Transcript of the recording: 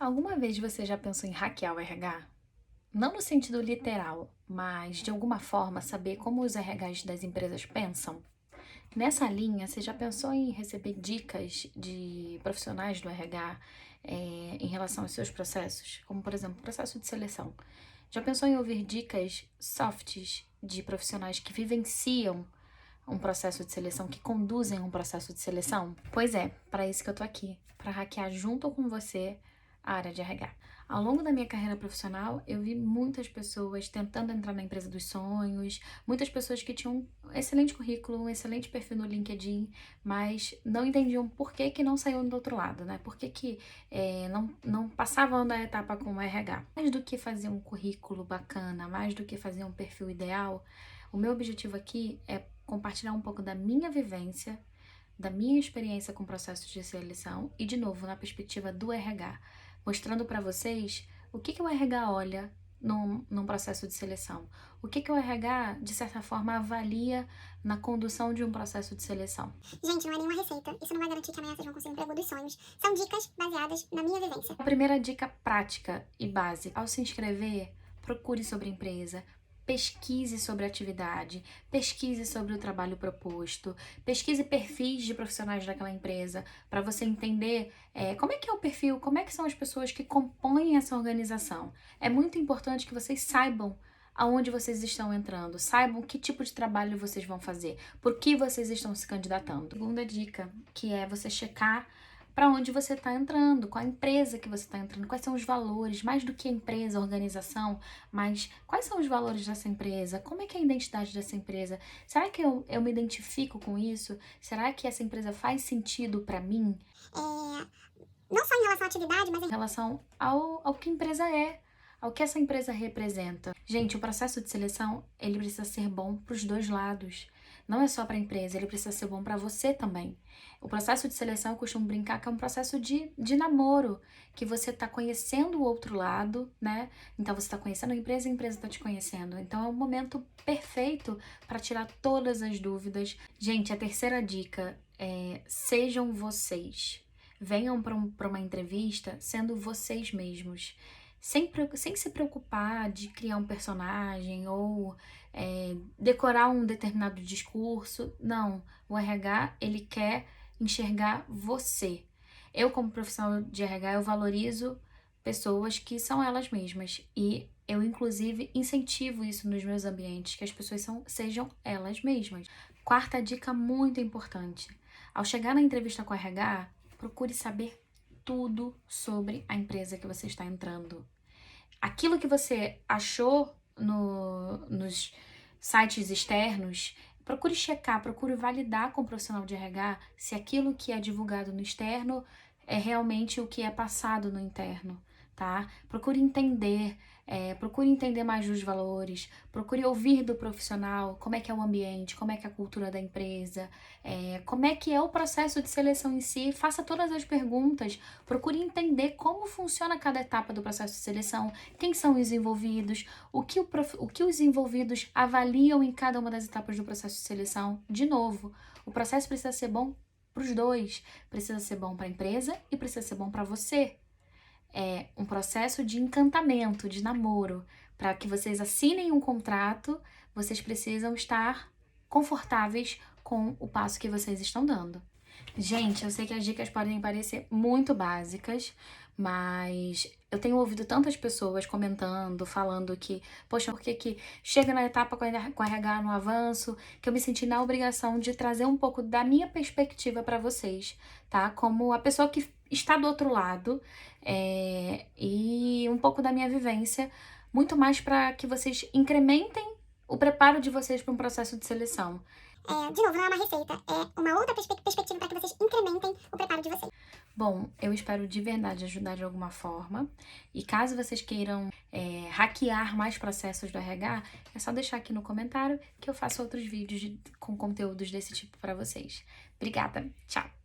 Alguma vez você já pensou em hackear o RH? Não no sentido literal, mas de alguma forma saber como os RHs das empresas pensam? Nessa linha, você já pensou em receber dicas de profissionais do RH, em relação aos seus processos? Como, por exemplo, processo de seleção. Já pensou em ouvir dicas softs de profissionais que vivenciam um processo de seleção, que conduzem um processo de seleção? Pois é, para isso que eu tô aqui, para hackear junto com você a área de RH. Ao longo da minha carreira profissional, eu vi muitas pessoas tentando entrar na empresa dos sonhos, muitas pessoas que tinham um excelente currículo, um excelente perfil no LinkedIn, mas não entendiam por que que não saíam do outro lado, né? Por que que não passavam da etapa com o RH. Mais do que fazer um currículo bacana, mais do que fazer um perfil ideal, o meu objetivo aqui é compartilhar um pouco da minha vivência, da minha experiência com processos de seleção e, de novo, na perspectiva do RH, mostrando para vocês o que o RH olha num processo de seleção, o que o RH, de certa forma, avalia na condução de um processo de seleção. Gente, não é nenhuma receita. Isso não vai garantir que amanhã vocês vão conseguir o emprego dos sonhos. São dicas baseadas na minha vivência. A primeira dica prática e básica: ao se inscrever, procure sobre a empresa, pesquise sobre a atividade, pesquise sobre o trabalho proposto, pesquise perfis de profissionais daquela empresa para você entender como é que é o perfil, como é que são as pessoas que compõem essa organização. É muito importante que vocês saibam aonde vocês estão entrando, saibam que tipo de trabalho vocês vão fazer, por que vocês estão se candidatando. Segunda dica, que é você checar para onde você está entrando, qual a empresa que você está entrando, quais são os valores, mais do que a empresa, a organização, mas quais são os valores dessa empresa, como é que é a identidade dessa empresa, será que eu me identifico com isso, será que essa empresa faz sentido para mim? Não só em relação à atividade, mas Em relação ao que a empresa é, ao que essa empresa representa. Gente, o processo de seleção, ele precisa ser bom para os dois lados. Não é só para a empresa, ele precisa ser bom para você também. O processo de seleção, eu costumo brincar que é um processo de namoro, que você está conhecendo o outro lado, né? Então você está conhecendo a empresa está te conhecendo. Então é um momento perfeito para tirar todas as dúvidas. Gente, a terceira dica é: sejam vocês. Venham para uma entrevista sendo vocês mesmos, sem se preocupar de criar um personagem ou decorar um determinado discurso. Não, o RH, ele quer enxergar você. Eu, como profissional de RH, eu valorizo pessoas que são elas mesmas e eu, inclusive, incentivo isso nos meus ambientes, que as pessoas sejam elas mesmas. Quarta dica muito importante: ao chegar na entrevista com o RH, procure saber tudo sobre a empresa que você está entrando. Aquilo que você achou nos sites externos, procure checar, procure validar com o profissional de RH se aquilo que é divulgado no externo é realmente o que é passado no interno, tá? Procure entender mais dos valores, procure ouvir do profissional como é que é o ambiente, como é que é a cultura da empresa, como é que é o processo de seleção em si. Faça todas as perguntas, procure entender como funciona cada etapa do processo de seleção, quem são os envolvidos, o que os envolvidos avaliam em cada uma das etapas do processo de seleção. De novo, o processo precisa ser bom para os dois, precisa ser bom para a empresa e precisa ser bom para você. É um processo de encantamento, de namoro. Para que vocês assinem um contrato, vocês precisam estar confortáveis com o passo que vocês estão dando. Gente, eu sei que as dicas podem parecer muito básicas, mas eu tenho ouvido tantas pessoas comentando, falando que, poxa, por que que chega na etapa com a RH no avanço, que eu me senti na obrigação de trazer um pouco da minha perspectiva para vocês, tá? Como a pessoa que está do outro lado, e um pouco da minha vivência, muito mais para que vocês incrementem o preparo de vocês para um processo de seleção. de novo, não é uma receita. É uma outra perspectiva para que vocês incrementem o preparo de vocês. Bom, eu espero de verdade ajudar de alguma forma. E caso vocês queiram hackear mais processos do RH, é só deixar aqui no comentário que eu faço outros vídeos com conteúdos desse tipo para vocês. Obrigada, tchau!